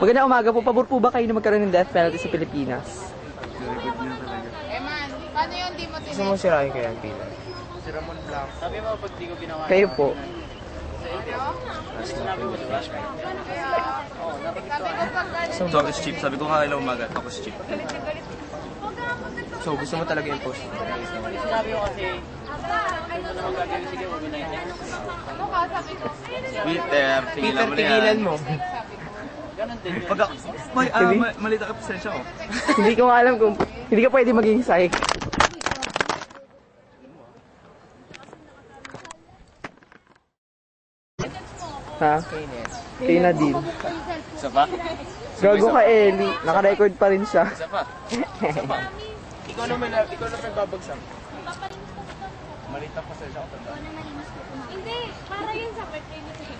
Magandang umaga po. Pabor po ba kayo na magkaroon ng death penalty sa Pilipinas? Eman, paano yun di mo tinanong? Gusto mo sirahin kaya ang pila? Si Ramon Blanc. Sabi mo, pag di ko ginawa. Kayo po. Sabi ko pag So, ako si Chip. Sabi ko nga ilang umaga. Ako si Chip. So, gusto mo talaga yung post? Sinabi ko kasi, kung ano naman gagawin, sige, huwag na yun. ano ka sabi ko? Peter, Peter, tigilan mo. Ganon din yun. Pag malita ka pasensya ko. Hindi ko alam kung... Hindi ka pwede maging psych. Ha? Kay Nadine. Isa pa? Gago ka, Ellie. Naka-record pa rin siya. Isa pa? Ikaw naman babagsak. Malita pasensya ko tanda. Hindi, para yun sa birthday ni